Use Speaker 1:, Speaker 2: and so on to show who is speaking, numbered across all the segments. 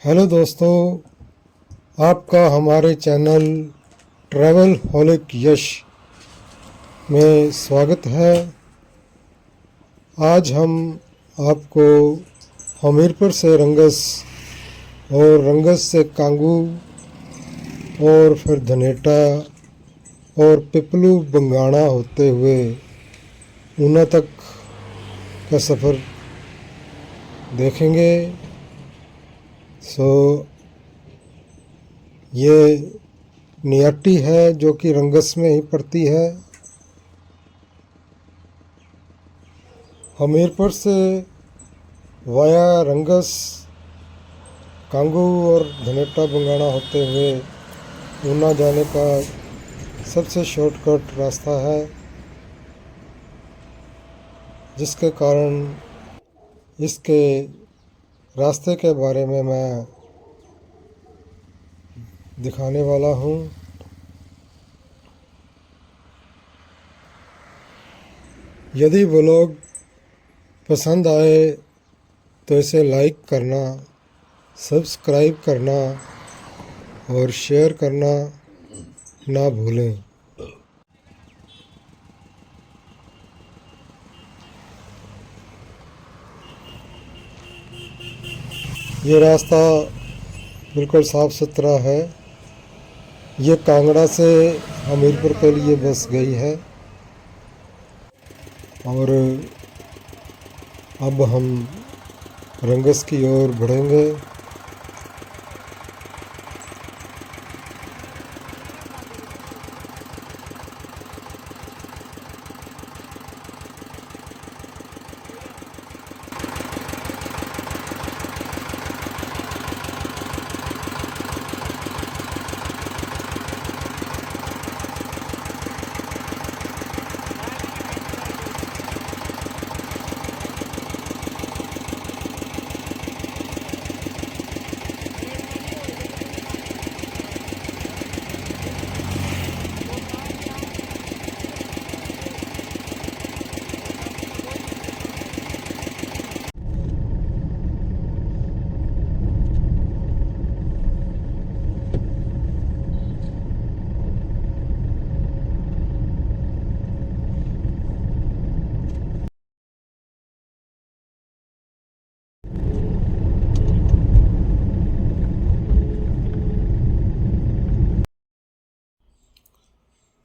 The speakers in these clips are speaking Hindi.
Speaker 1: हेलो दोस्तों, आपका हमारे चैनल ट्रैवल होलिक यश में स्वागत है। आज हम आपको हमीरपुर से रंगस और रंगस से कांगू और फिर धनेटा और पिपलू बंगाणा होते हुए ऊना तक का सफ़र देखेंगे। ये नियाटी है जो कि रंगस में ही पड़ती है। हमीरपुर से वाया रंगस, कांगू और धनेटा बंगाणा होते हुए ऊना जाने का सबसे शॉर्टकट रास्ता है, जिसके कारण इसके रास्ते के बारे में मैं दिखाने वाला हूँ। यदि वो लोग पसंद आए तो इसे लाइक करना, सब्सक्राइब करना और शेयर करना ना भूलें। ये रास्ता बिल्कुल साफ़ सुथरा है। ये कांगड़ा से हमीरपुर के लिए बस गई है और अब हम रंगस की ओर बढ़ेंगे।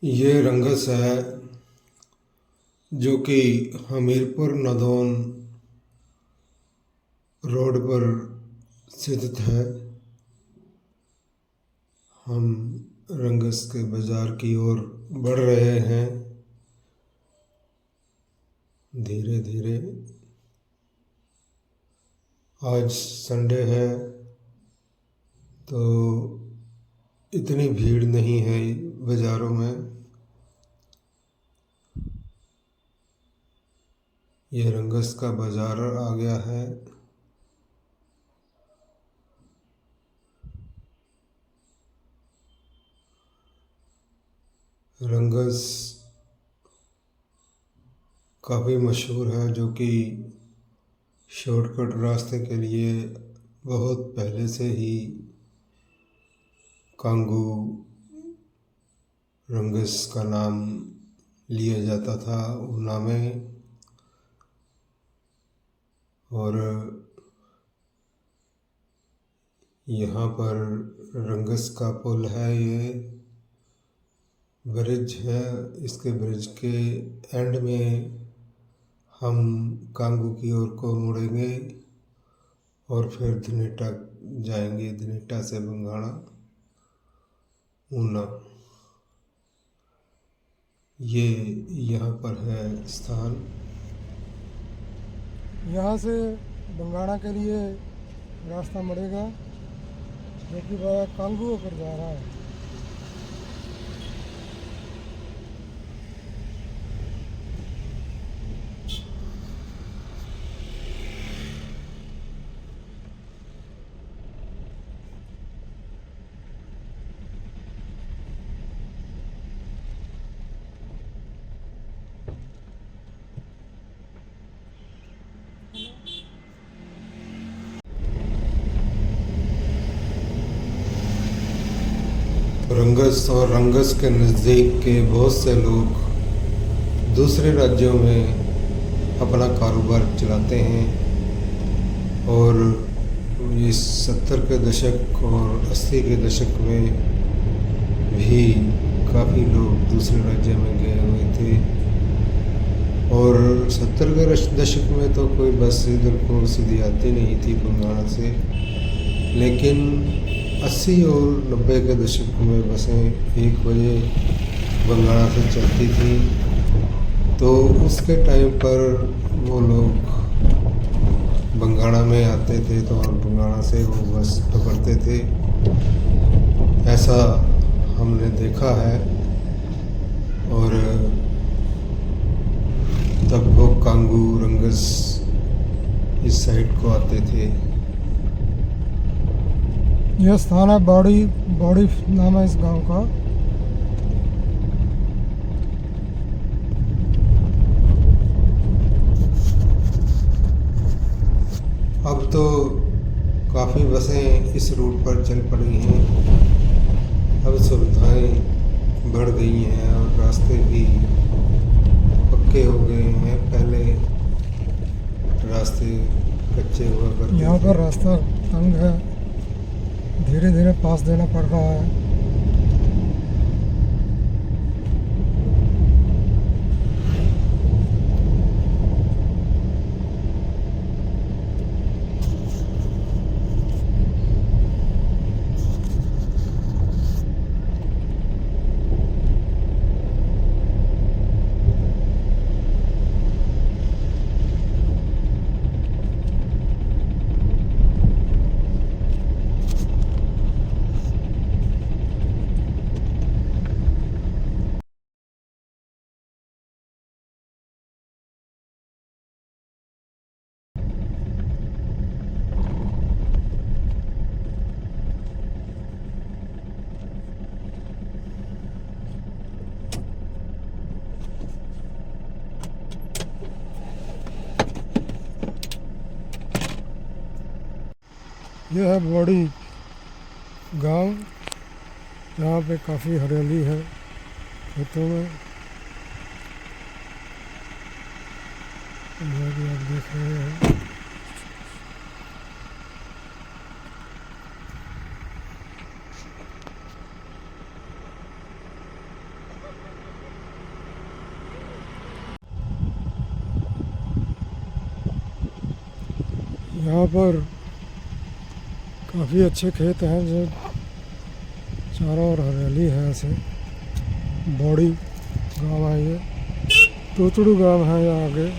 Speaker 1: ये रंगस है जो कि हमीरपुर नदौन रोड पर स्थित है। हम रंगस के बाज़ार की ओर बढ़ रहे हैं धीरे धीरे। आज संडे है तो इतनी भीड़ नहीं है बाज़ारों में। ये रंगस का बाज़ार आ गया है। रंगस काफ़ी मशहूर है, जो कि शॉर्टकट रास्ते के लिए बहुत पहले से ही कांगू रंगस का नाम लिया जाता था ऊना में। और यहाँ पर रंगस का पुल है, ये ब्रिज है। इसके ब्रिज के एंड में हम कांगू की ओर को मुड़ेंगे और फिर धनेटा जाएंगे, धनेटा से बंगाणा ऊना। ये यहाँ पर है स्थान। यहाँ से बंगाणा के लिए रास्ता मुड़ेगा, जो कि वह कांगू होकर जा रहा है। रंगस और रंगस के नज़दीक के बहुत से लोग दूसरे राज्यों में अपना कारोबार चलाते हैं और इस 70 के दशक और 80 के दशक में भी काफ़ी लोग दूसरे राज्यों में गए हुए थे। और 70 के दशक में तो कोई बस इधर को सीधी आती नहीं थी बंगाल से, लेकिन 80 और 90 के दशक में बसें 1 बजे बंगाल से चलती थी। तो उसके टाइम पर वो लोग बंगाला में आते थे तो और बंगाला से वो बस पकड़ते थे, ऐसा हमने देखा है। और तब वो कांगू रंगस इस साइड को आते थे।
Speaker 2: यह स्थान है बॉडी बॉडी नाम है इस गांव का।
Speaker 1: अब तो काफ़ी बसें इस रूट पर चल पड़ी हैं, अब सुविधाएं बढ़ गई हैं और रास्ते भी पक्के हो गए हैं। पहले रास्ते कच्चे हुआ करते
Speaker 2: यहाँ
Speaker 1: थे।
Speaker 2: पर रास्ता तंग है, धीरे धीरे पास देना पड़ रहा है। यह है बॉडी गांव, यहाँ पे काफ़ी हरियाली है खेतों में, यह भी आप देख रहे हैं। यहाँ पर काफ़ी अच्छे खेत हैं जो चारों ओर हरियाली है। ऐसे बॉडी गांव है ये, तोतड़ू गांव है यहाँ आगे।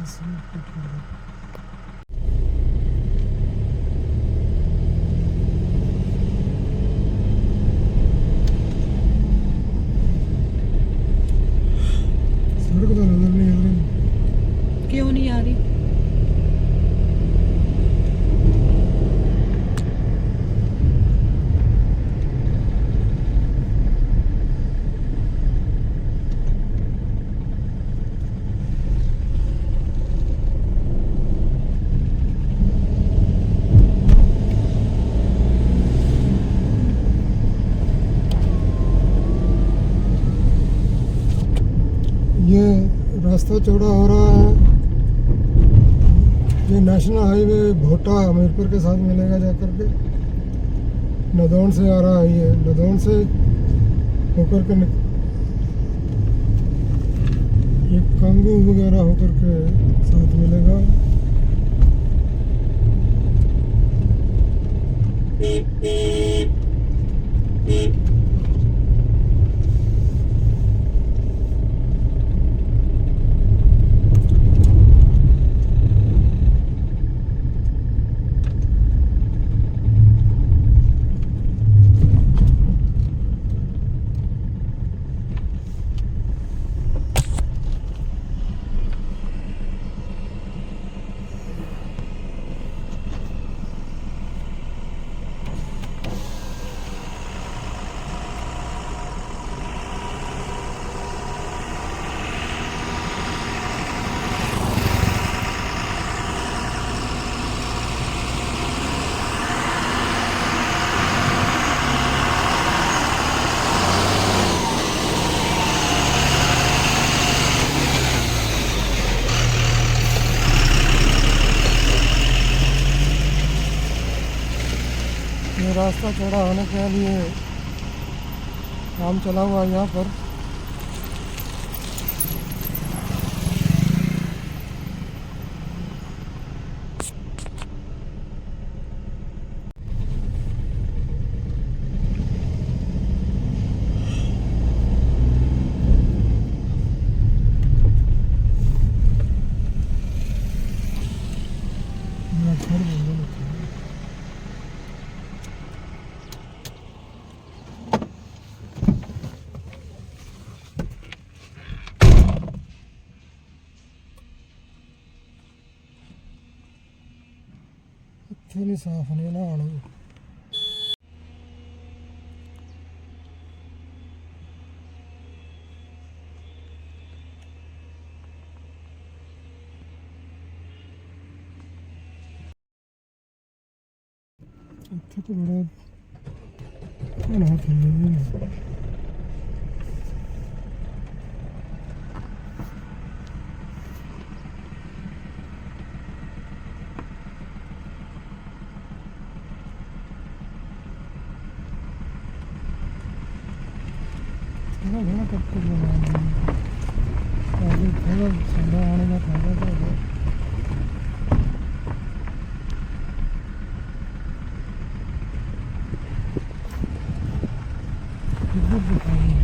Speaker 2: सड़क तो नजर नहीं आ रही।
Speaker 3: क्यों नहीं आ रही?
Speaker 2: ये रास्ता चौड़ा हो रहा है। ये नेशनल हाईवे भोटा हमीरपुर के साथ मिलेगा जाकर के। नदौन से आ रहा है, ये नदौन से होकर के ये कांगू वगैरह होकर के साथ मिलेगा। ये रास्ता चौड़ा होने के लिए काम चला हुआ है यहाँ पर। मेरा घर बंद है। ਇੱਥੇ ਨਹੀਂ ਸਾਫ਼ ਨਹੀਂ ਨਾ ਆਉਣਾ। ਇੱਥੇ ਤਾਂ ਬੜਾ ਘਣਾ ਥੱਲੇ ਨੇ। थोड़ा थोड़ा करके बनाना है। आगे थोड़ा ठंडा आने का फायदा तो है। इधर दिखाइए।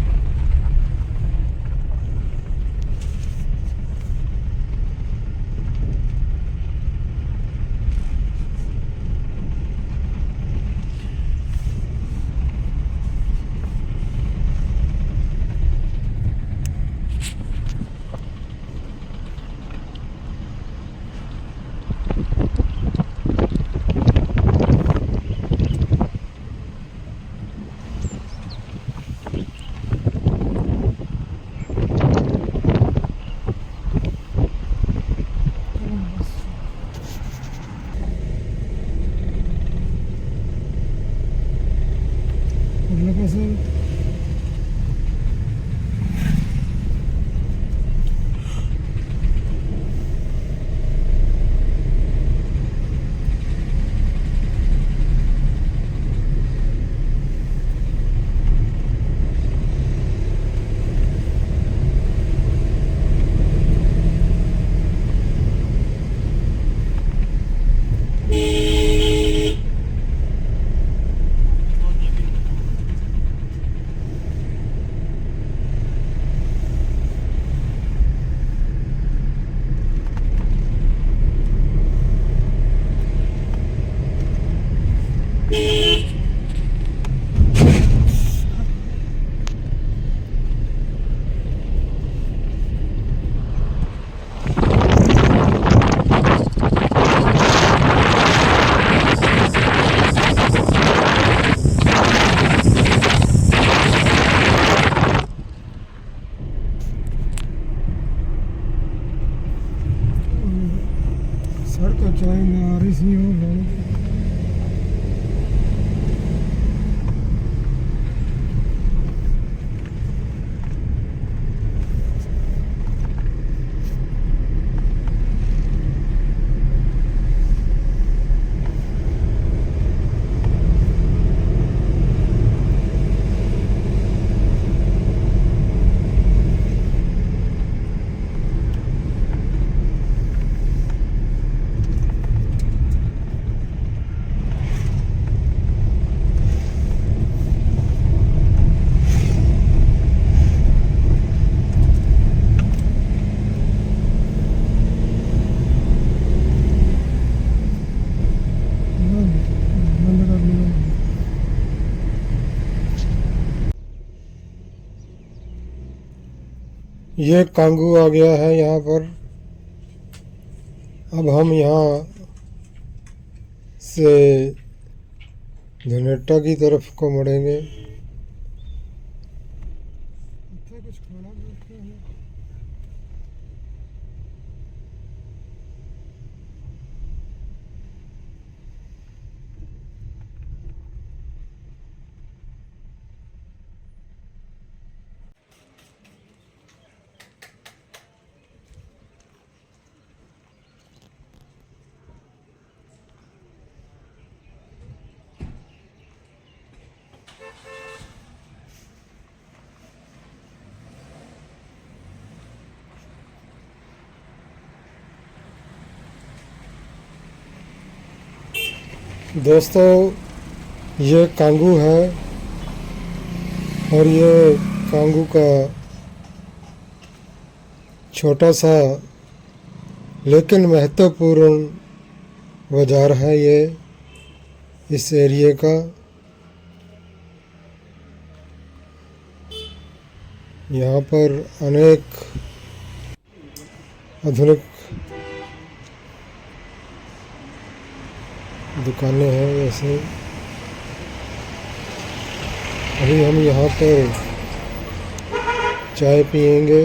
Speaker 2: ये कांगू आ गया है यहाँ पर। अब हम यहाँ से धनेटा की तरफ को मुड़ेंगे। कुछ खाना बैठते हैं। दोस्तों, ये कांगू है और ये कांगू का छोटा सा लेकिन महत्वपूर्ण बाजार है ये इस एरिया का। यहाँ पर अनेक आधुनिक दुकानें हैं। वैसे अभी हम यहाँ पर चाय पियेंगे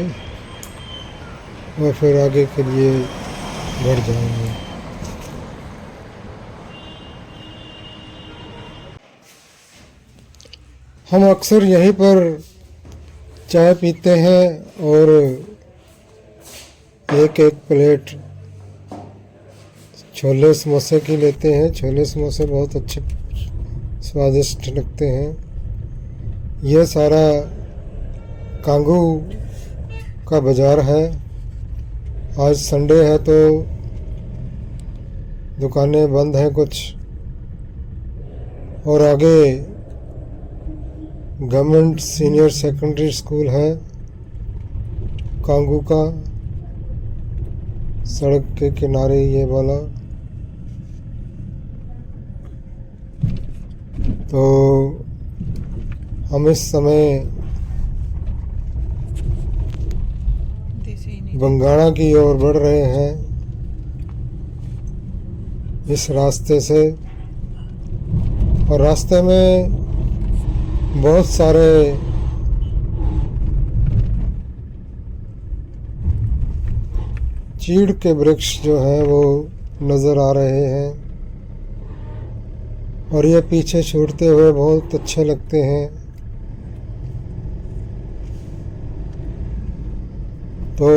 Speaker 2: और फिर आगे के लिए बढ़ जाएंगे। हम अक्सर यहीं पर चाय पीते हैं और एक एक प्लेट छोले समोसे की लेते हैं। छोले समोसे बहुत अच्छे स्वादिष्ट लगते हैं। यह सारा कांगू का बाज़ार है। आज संडे है तो दुकानें बंद हैं कुछ, और आगे गवर्नमेंट सीनियर सेकेंडरी स्कूल है कांगू का, सड़क के किनारे ये वाला। तो हम इस समय बंगाणा की ओर बढ़ रहे हैं इस रास्ते से, और रास्ते में बहुत सारे चीड़ के वृक्ष जो हैं वो नज़र आ रहे हैं और ये पीछे छूटते हुए बहुत अच्छे लगते हैं। तो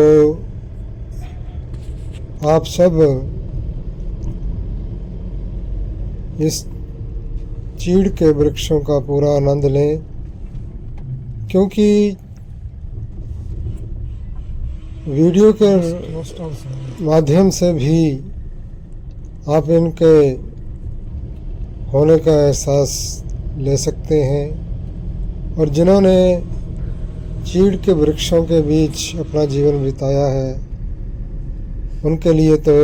Speaker 2: आप सब इस चीड़ के वृक्षों का पूरा आनंद लें, क्योंकि वीडियो के माध्यम से भी आप इनके होने का एहसास ले सकते हैं। और जिन्होंने चीड़ के वृक्षों के बीच अपना जीवन बिताया है उनके लिए तो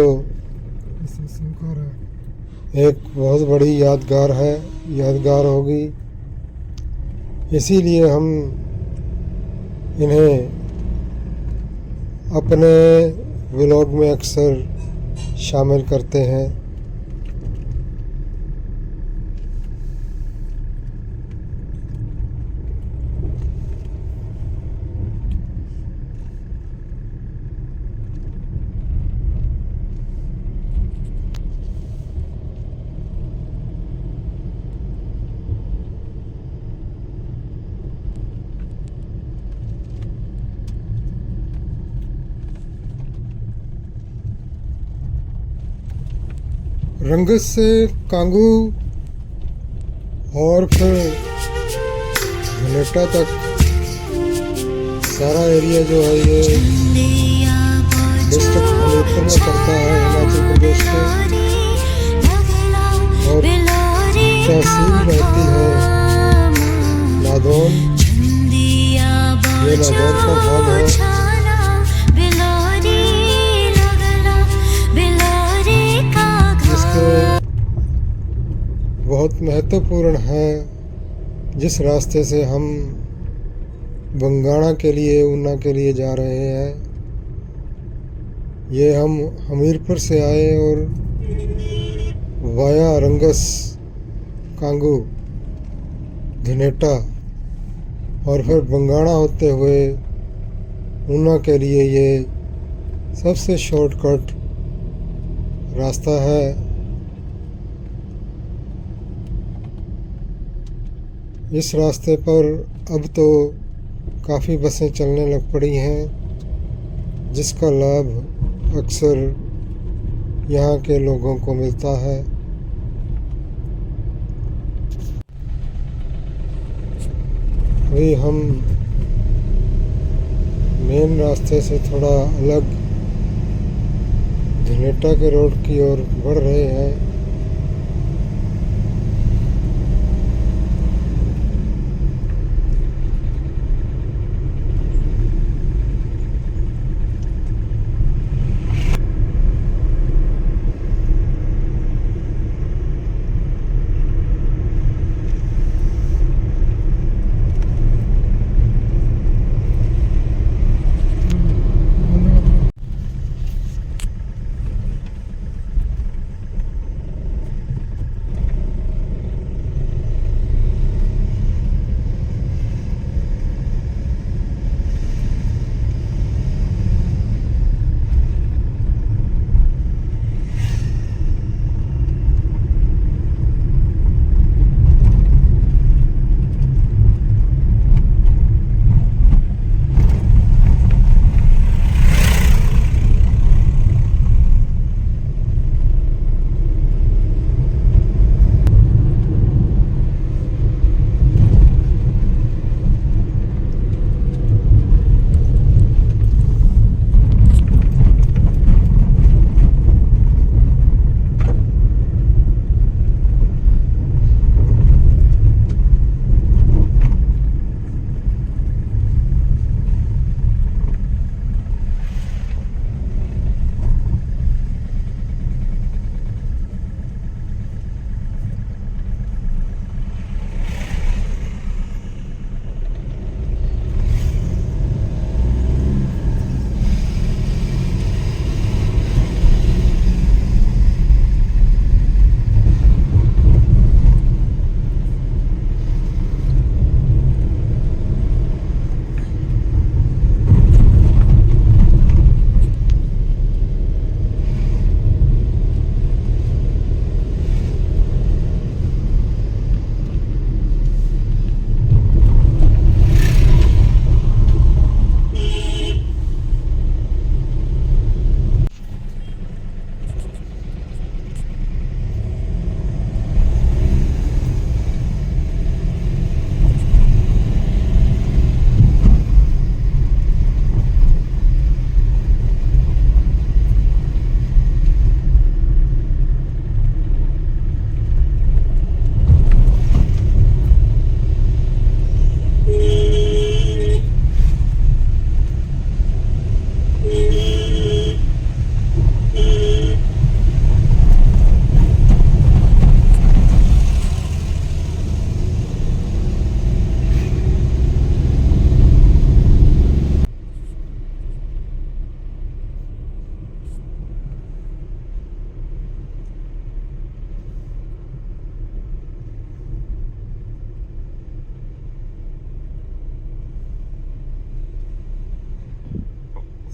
Speaker 2: एक बहुत बड़ी यादगार होगी। इसीलिए हम इन्हें अपने व्लॉग में अक्सर शामिल करते हैं। रंगत से कांगू और फिर धनेटा तक सारा एरिया जो है ये डिस्ट्रिक्ट हमीरपुर में पड़ता है, हिमाचल प्रदेश के। और तहसील रहती है नादौन। ये नादौन का भाग है। बहुत महत्वपूर्ण है जिस रास्ते से हम
Speaker 1: बंगाणा के लिए, ऊना के लिए जा रहे हैं। ये हम हमीरपुर से आए और वाया रंगस, कांगू, धनेटा और फिर बंगाणा होते हुए ऊना के लिए ये सबसे शॉर्टकट रास्ता है। इस रास्ते पर अब तो काफ़ी बसें चलने लग पड़ी हैं, जिसका लाभ अक्सर यहाँ के लोगों को मिलता है। अभी हम मेन रास्ते से थोड़ा अलग धनेटा के रोड की ओर बढ़ रहे हैं।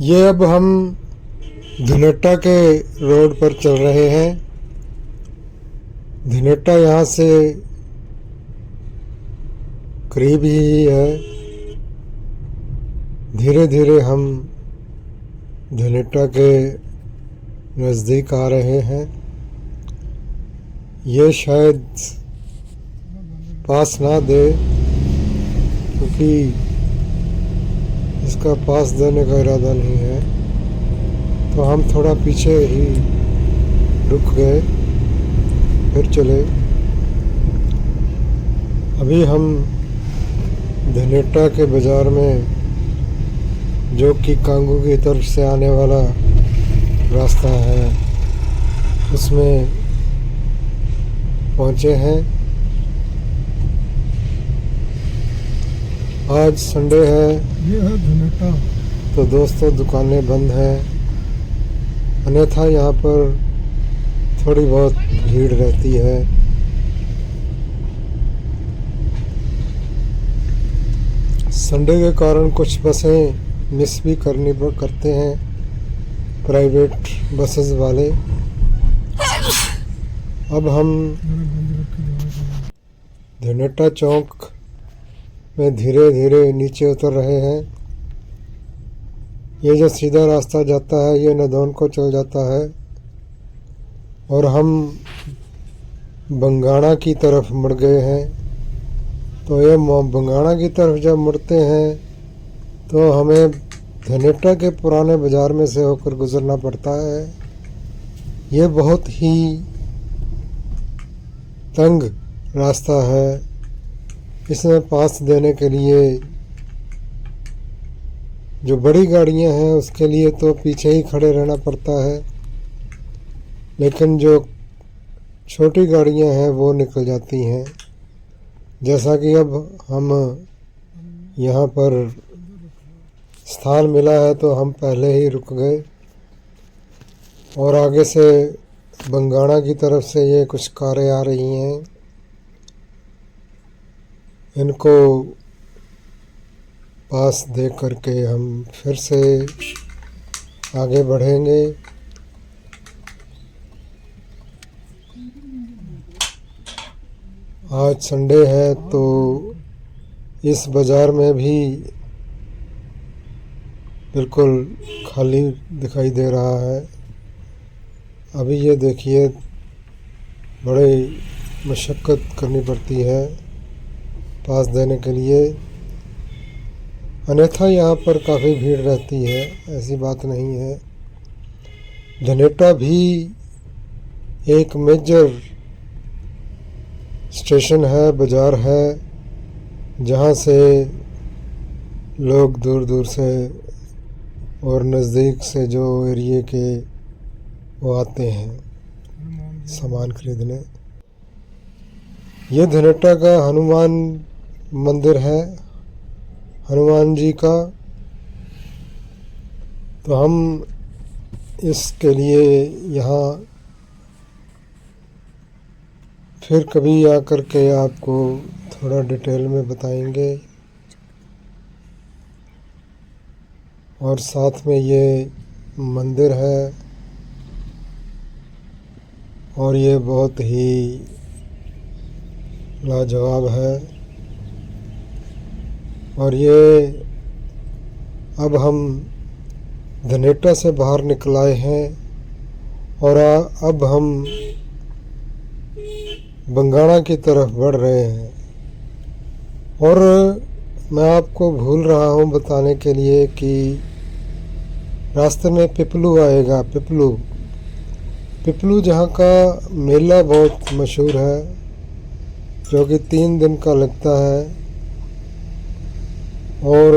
Speaker 1: ये अब हम धनेटा के रोड पर चल रहे हैं। धनेटा यहाँ से करीब ही है। धीरे धीरे हम धनेटा के नज़दीक आ रहे हैं। ये शायद पास ना दे, क्योंकि इसका पास देने का इरादा नहीं है, तो हम थोड़ा पीछे ही रुक गए, फिर चले। अभी हम धनेटा के बाज़ार में, जो कि कांगू की तरफ से आने वाला रास्ता है, उसमें पहुँचे हैं। आज संडे है
Speaker 2: ये है धनेटा।
Speaker 1: तो दोस्तों दुकानें बंद हैं, अन्यथा यहाँ पर थोड़ी बहुत भीड़ रहती है। संडे के कारण कुछ बसें मिस भी करते हैं प्राइवेट बसेस वाले। अब हम धनेटा चौक में धीरे धीरे नीचे उतर रहे हैं। ये जो सीधा रास्ता जाता है ये नदौन को चल जाता है और हम बंगाणा की तरफ मुड़ गए हैं। तो ये बंगाणा की तरफ जब मुड़ते हैं तो हमें धनेटा के पुराने बाज़ार में से होकर गुज़रना पड़ता है। ये बहुत ही तंग रास्ता है। इसमें पास देने के लिए जो बड़ी गाड़ियां हैं उसके लिए तो पीछे ही खड़े रहना पड़ता है, लेकिन जो छोटी गाड़ियां हैं वो निकल जाती हैं। जैसा कि अब हम यहाँ पर स्थान मिला है तो हम पहले ही रुक गए और आगे से बंगाणा की तरफ से ये कुछ कारें आ रही हैं। इनको पास देख करके हम फिर से आगे बढ़ेंगे। आज संडे है तो इस बाज़ार में भी बिल्कुल खाली दिखाई दे रहा है। अभी ये देखिए बड़ी मशक्क़त करनी पड़ती है पास देने के लिए, अन्यथा यहाँ पर काफ़ी भीड़ रहती है, ऐसी बात नहीं है। धनेटा भी एक मेजर स्टेशन है, बाज़ार है, जहाँ से लोग दूर दूर से और नज़दीक से जो एरिए के वो आते हैं सामान खरीदने। ये धनेटा का हनुमान मंदिर है, हनुमान जी का। तो हम इसके लिए यहाँ फिर कभी आकर के आपको थोड़ा डिटेल में बताएंगे। और साथ में ये मंदिर है और ये बहुत ही लाजवाब है। और ये अब हम धनेटा से बाहर निकल आए हैं और अब हम बंगाणा की तरफ बढ़ रहे हैं। और मैं आपको भूल रहा हूँ बताने के लिए कि रास्ते में पिपलू आएगा। पिपलू जहाँ का मेला बहुत मशहूर है, जो कि 3 दिन का लगता है और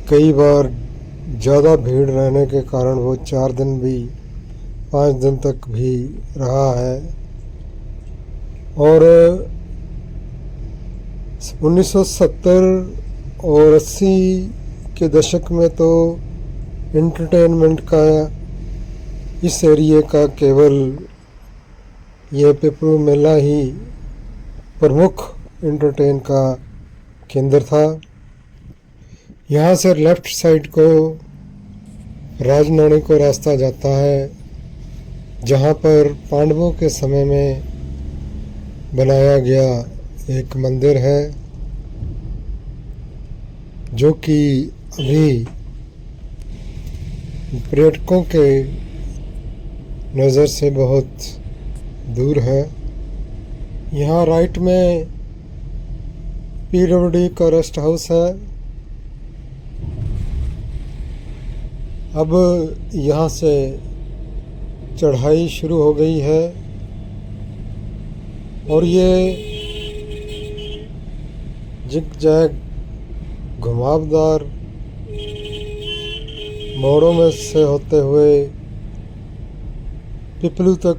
Speaker 1: कई बार ज़्यादा भीड़ रहने के कारण वो 4 दिन भी 5 दिन तक भी रहा है। और 1970 और 80 के दशक में तो एंटरटेनमेंट का इस एरिए का केवल ये पिपलू मेला ही प्रमुख एंटरटेन का केंद्र था। यहाँ से लेफ़्ट साइड को राजनाणी को रास्ता जाता है, जहाँ पर पांडवों के समय में बनाया गया एक मंदिर है, जो कि अभी पर्यटकों के नज़र से बहुत दूर है। यहाँ राइट में PWD का रेस्ट हाउस है। अब यहाँ से चढ़ाई शुरू हो गई है और ये जिग-जैग घुमावदार मोड़ों में से होते हुए पिपलू तक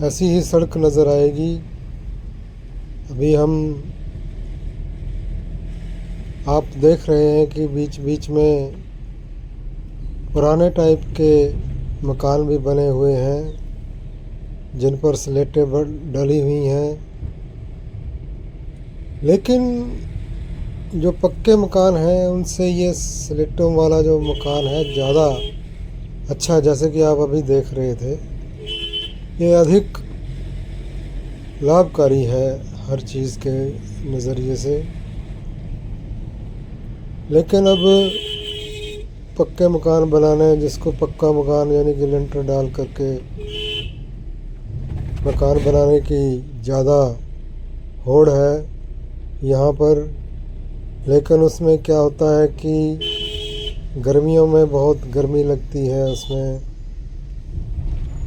Speaker 1: ऐसी ही सड़क नज़र आएगी। अभी हम
Speaker 2: आप देख रहे हैं कि बीच बीच में पुराने टाइप के मकान भी बने हुए हैं जिन पर स्लेटें डली हुई हैं, लेकिन जो पक्के मकान हैं उनसे ये स्लेटों वाला जो मकान है ज़्यादा अच्छा है। जैसे कि आप अभी देख रहे थे, ये अधिक लाभकारी है हर चीज़ के नज़रिए से। लेकिन अब पक्के मकान बनाने, जिसको पक्का मकान यानी कि लेंटर डाल करके मकान बनाने की ज़्यादा होड़ है यहाँ पर। लेकिन उसमें क्या होता है कि गर्मियों में बहुत गर्मी लगती है उसमें,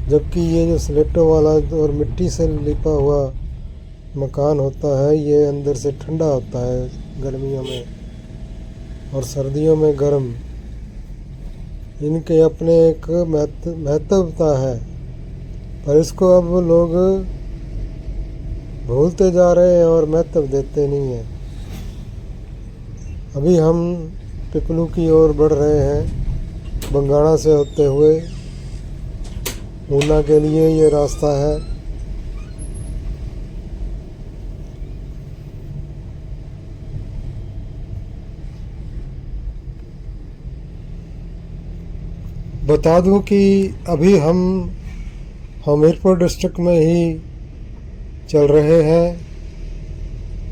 Speaker 2: जबकि ये जो स्लेटों वाला और मिट्टी से लिपा हुआ मकान होता है ये अंदर से ठंडा होता है गर्मियों में, और सर्दियों में गर्म। इनके अपने एक महत्वता है, पर इसको अब लोग भूलते जा रहे हैं और महत्व देते नहीं हैं। अभी हम पिपलू की ओर बढ़ रहे हैं, बंगाणा से होते हुए ऊना के लिए ये रास्ता है। बता दूं कि अभी हम हमीरपुर डिस्ट्रिक्ट में ही चल रहे हैं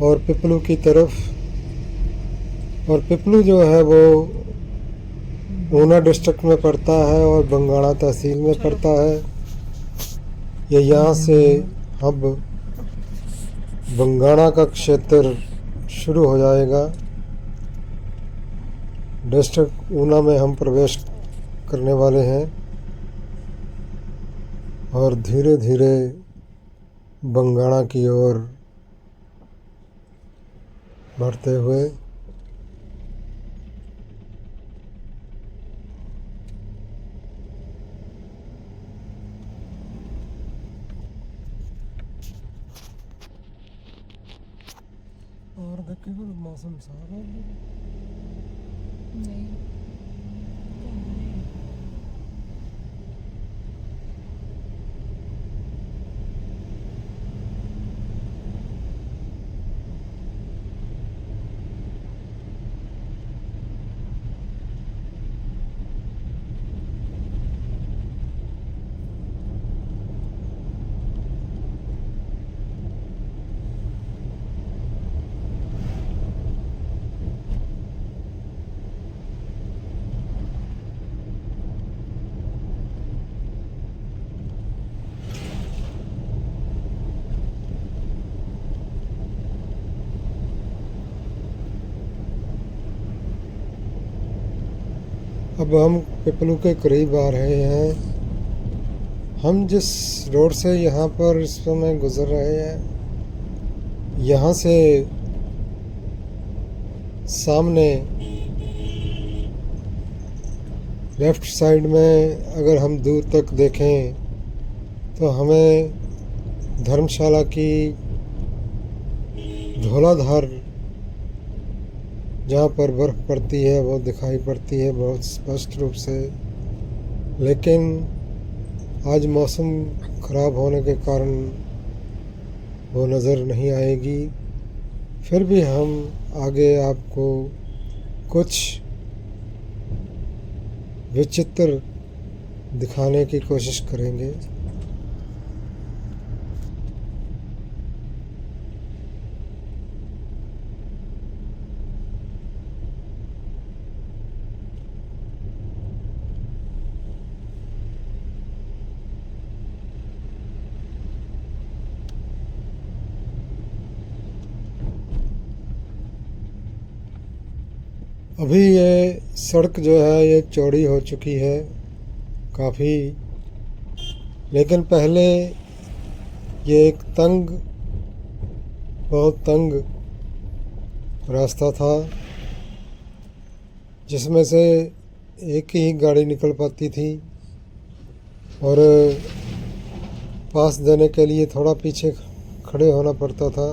Speaker 2: और पिपलू की तरफ। और पिपलू जो है वो ऊना डिस्ट्रिक्ट में पड़ता है और बंगाणा तहसील में पड़ता है। ये यहाँ से अब बंगाणा का क्षेत्र शुरू हो जाएगा। डिस्ट्रिक्ट ऊना में हम प्रवेश करने वाले हैं और धीरे धीरे बंगाणा की ओर बढ़ते हुए और देखिए मौसम साफ है।
Speaker 3: नहीं
Speaker 2: अब हम पिपलू के करीब आ रहे हैं। हम जिस रोड से यहाँ पर इस समय गुजर रहे हैं, यहाँ से सामने लेफ़्ट साइड में अगर हम दूर तक देखें तो हमें धर्मशाला की धौलाधार जहाँ पर बर्फ़ पड़ती है वो दिखाई पड़ती है बहुत स्पष्ट रूप से। लेकिन आज मौसम ख़राब होने के कारण वो नज़र नहीं आएगी। फिर भी हम आगे आपको कुछ विचित्र दिखाने की कोशिश करेंगे। अभी ये सड़क जो है ये चौड़ी हो चुकी है काफ़ी, लेकिन पहले ये एक बहुत तंग रास्ता था जिसमें से एक ही गाड़ी निकल पाती थी और पास देने के लिए थोड़ा पीछे खड़े होना पड़ता था।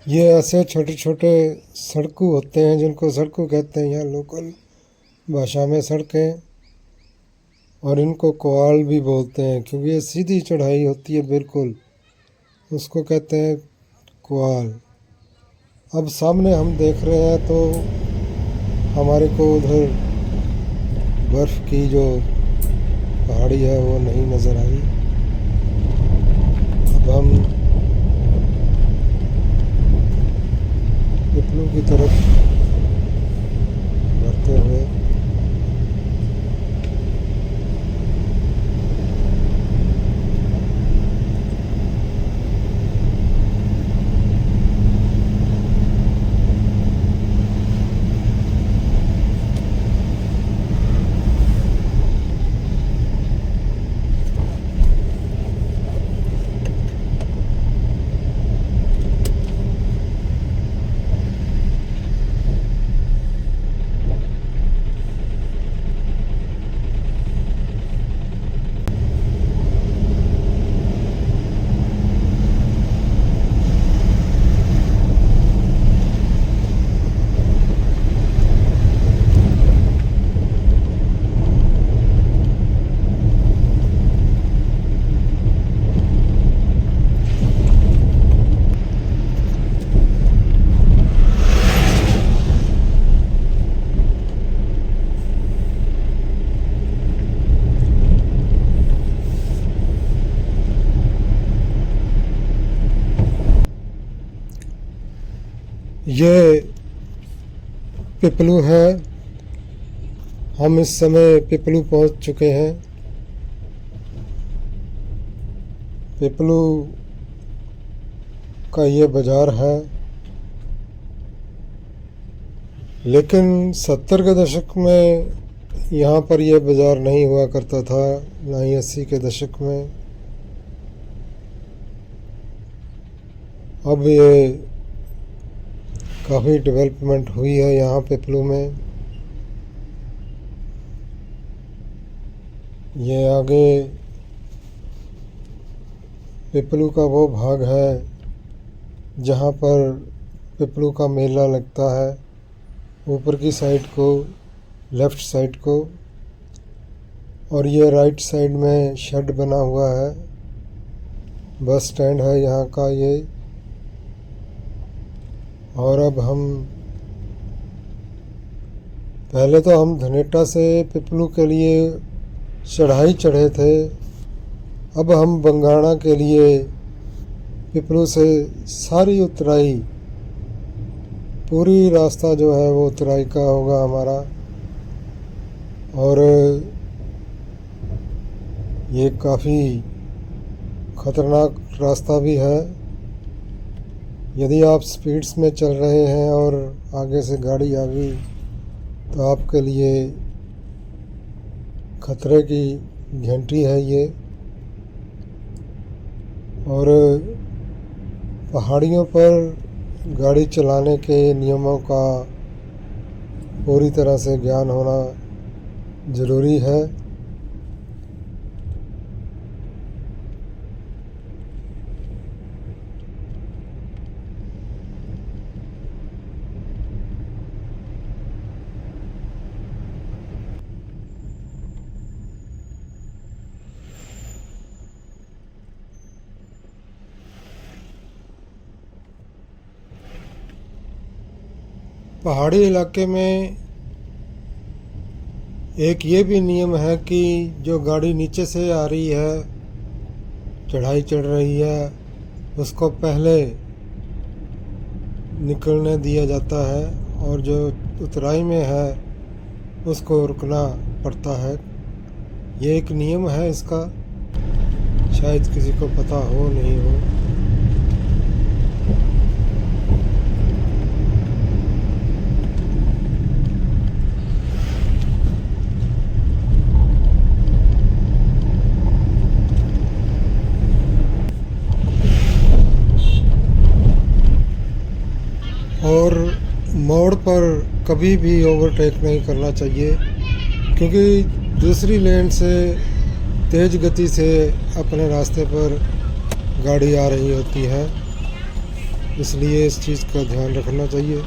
Speaker 2: ये ऐसे छोटे छोटे सड़कू होते हैं जिनको सड़कू कहते हैं यहाँ लोकल भाषा में सड़कें, और इनको कोआल भी बोलते हैं क्योंकि ये सीधी चढ़ाई होती है बिल्कुल, उसको कहते हैं कोआल। अब सामने हम देख रहे हैं तो हमारे को उधर बर्फ़ की जो पहाड़ी है वो नहीं नज़र आई। अब हम पिपलू की तरफ बढ़ते हुए ये पिपलू है। हम इस समय पिपलू पहुंच चुके हैं। पिपलू का ये बाज़ार है, लेकिन 70 के दशक में यहाँ पर यह बाज़ार नहीं हुआ करता था, ना ही 80 के दशक में। अब ये काफ़ी डेवलपमेंट हुई है यहाँ पिपलू में। ये आगे पिपलू का वो भाग है जहाँ पर पिपलू का मेला लगता है, ऊपर की साइड को, लेफ़्ट साइड को, और ये राइट साइड में शेड बना हुआ है। बस स्टैंड है यहाँ का ये। और अब हम पहले तो हम धनेटा से पिपलू के लिए चढ़ाई चढ़े थे, अब हम बंगाणा के लिए पिपलू से सारी उतराई, पूरी रास्ता जो है वो उतराई का होगा हमारा। और ये काफ़ी ख़तरनाक रास्ता भी है। यदि आप स्पीड्स में चल रहे हैं और आगे से गाड़ी आ गई तो आपके लिए खतरे की घंटी है ये। और पहाड़ियों पर गाड़ी चलाने के नियमों का पूरी तरह से ज्ञान होना ज़रूरी है। पहाड़ी इलाके में एक ये भी नियम है कि जो गाड़ी नीचे से आ रही है, चढ़ाई चढ़ रही है, उसको पहले निकलने दिया जाता है, और जो उतराई में है उसको रुकना पड़ता है। ये एक नियम है इसका, शायद किसी को पता हो नहीं हो। और मोड़ पर कभी भी ओवरटेक नहीं करना चाहिए, क्योंकि दूसरी लेन से तेज़ गति से अपने रास्ते पर गाड़ी आ रही होती है। इसलिए इस चीज़ का ध्यान रखना चाहिए।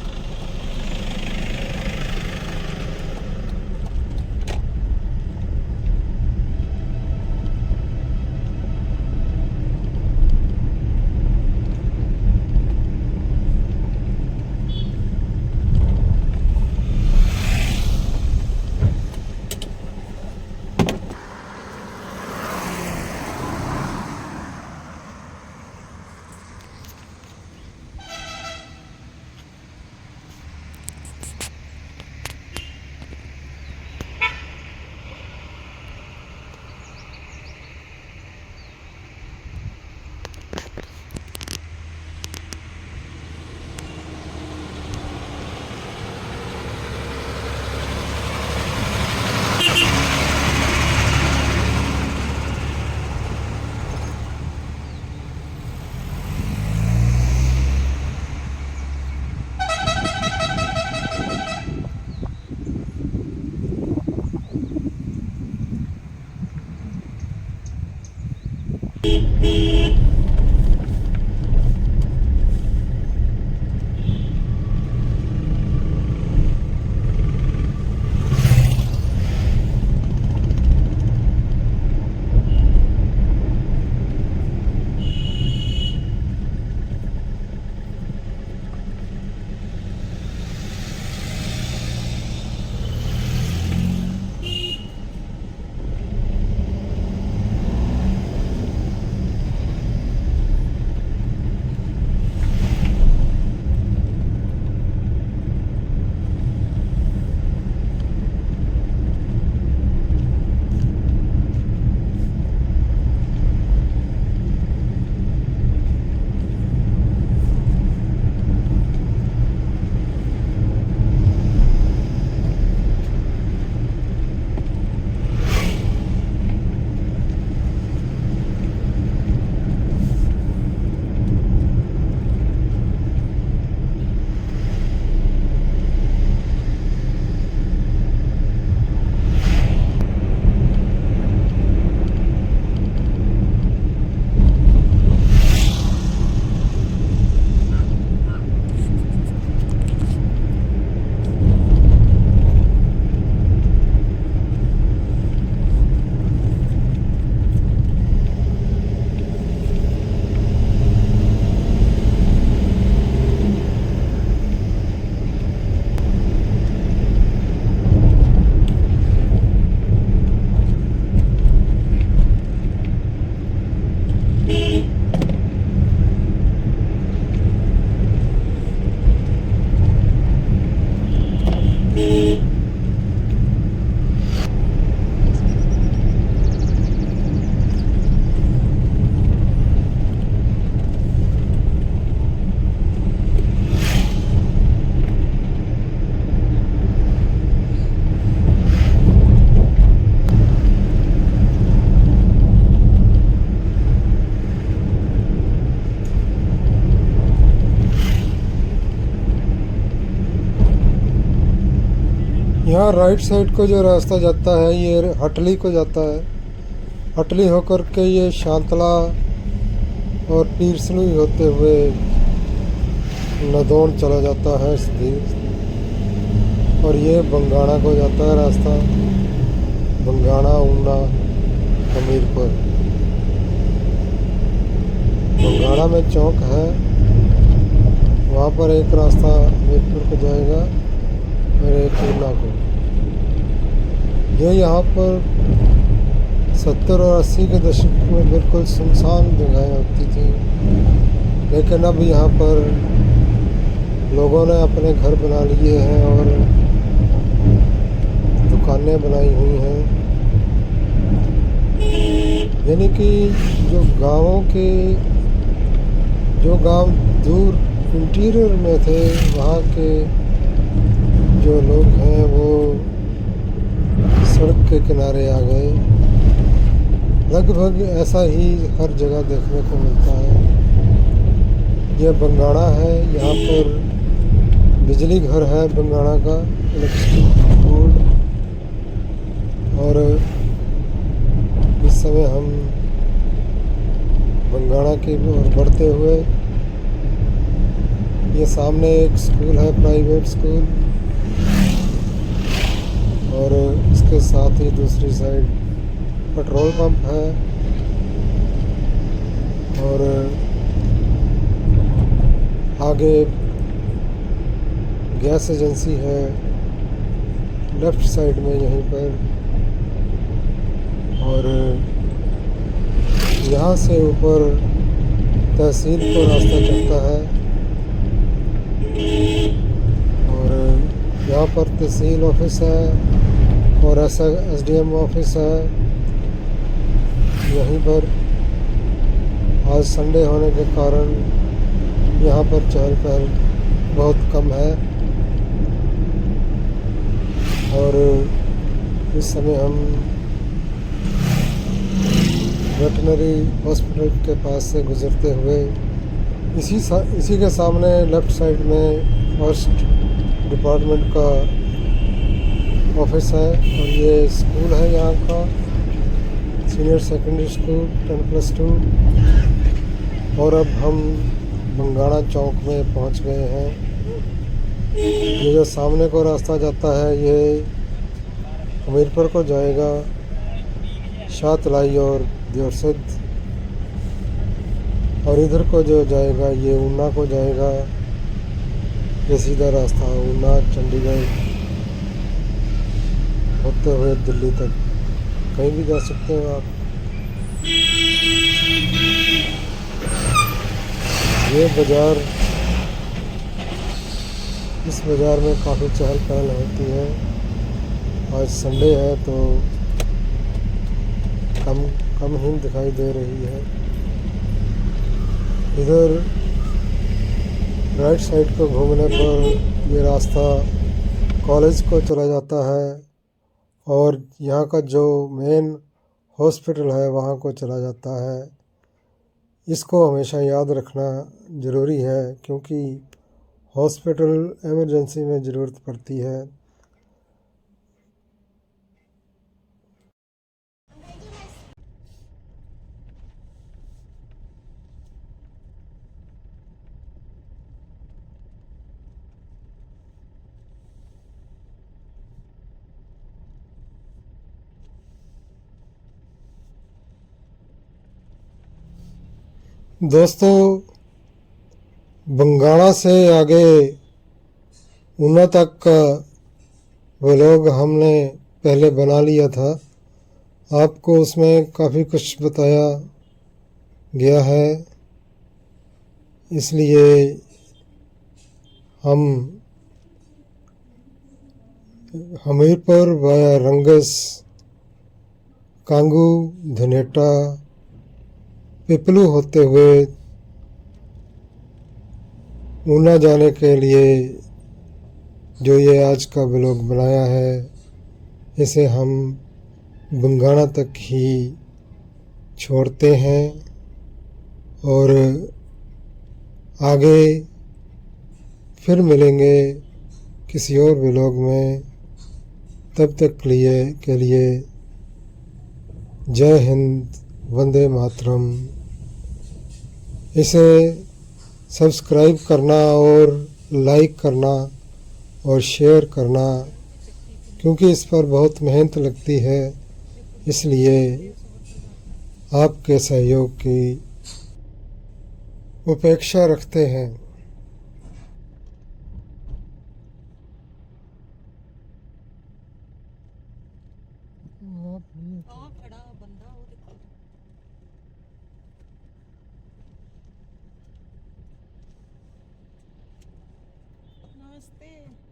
Speaker 2: यहाँ राइट साइड को जो रास्ता जाता है ये हटली को जाता है। हटली होकर के ये शांतला और पीरसलुई होते हुए नदौन चला जाता है सीधे, और ये बंगाणा को जाता है रास्ता, बंगाणा, ऊना, हमीरपुर। बंगाणा में चौक है, वहाँ पर एक रास्ता हमीरपुर को जाएगा और एक ऊना को। ये यहाँ पर 70 और 80 के दशक में बिल्कुल सुनसान जगह होती थी, लेकिन अब यहाँ पर लोगों ने अपने घर बना लिए हैं और दुकानें बनाई हुई हैं। यानी कि जो गांव दूर इंटीरियर में थे, वहाँ के जो लोग हैं वो सड़क के किनारे आ गए। लगभग ऐसा ही हर जगह देखने को मिलता है। यह बंगाणा है, यहाँ पर बिजली घर है बंगाणा का, इलेक्ट्रिसिटी बोर्ड। और इस समय हम बंगाणा की ओर बढ़ते हुए ये सामने एक स्कूल है, प्राइवेट स्कूल, और इसके साथ ही दूसरी साइड पेट्रोल पंप है और आगे गैस एजेंसी है लेफ्ट साइड में यहीं पर। और यहाँ से ऊपर तहसील को रास्ता चलता है और यहाँ पर तहसील ऑफिस है और ऐसा SDM ऑफिस है यहीं पर। आज संडे होने के कारण यहाँ पर चहल पहल बहुत कम है और इस समय हम वेटनरी हॉस्पिटल के पास से गुजरते हुए इसी के सामने लेफ़्ट साइड में फर्स्ट डिपार्टमेंट का ऑफिस है और ये स्कूल है यहाँ का, सीनियर सेकेंडरी स्कूल 10+2। और अब हम बंगाणा चौक में पहुँच गए हैं। ये जो सामने को रास्ता जाता है ये हमीरपुर को जाएगा, शाहतलाई और देवसिद्ध, और इधर को जो जाएगा ये ऊना को जाएगा। ये सीधा रास्ता ऊना चंडीगढ़ होते हुए दिल्ली तक कहीं भी जा सकते हो आप। ये बाज़ार, इस बाज़ार में काफ़ी चहल पहल होती है। आज संडे है तो कम ही दिखाई दे रही है। इधर राइट साइड को घूमने पर ये रास्ता कॉलेज को चला जाता है और यहाँ का जो मेन हॉस्पिटल है वहाँ को चला जाता है। इसको हमेशा याद रखना ज़रूरी है क्योंकि हॉस्पिटल इमरजेंसी में ज़रूरत पड़ती है। दोस्तों, बंगाणा से आगे ऊना तक का व्लॉग हमने पहले बना लिया था, आपको उसमें काफ़ी कुछ बताया गया है। इसलिए हम हमीरपुर वाया रंगस, कांगू, धनेटा, पिपलू होते हुए ऊना जाने के लिए जो ये आज का व्लॉग बनाया है इसे हम बंगाणा तक ही छोड़ते हैं और आगे फिर मिलेंगे किसी और व्लॉग में। तब तक के लिए जय हिंद, वंदे मातरम। इसे सब्सक्राइब करना और लाइक करना और शेयर करना क्योंकि इस पर बहुत मेहनत लगती है, इसलिए आपके सहयोग की उपेक्षा रखते हैं।
Speaker 3: नमस्ते।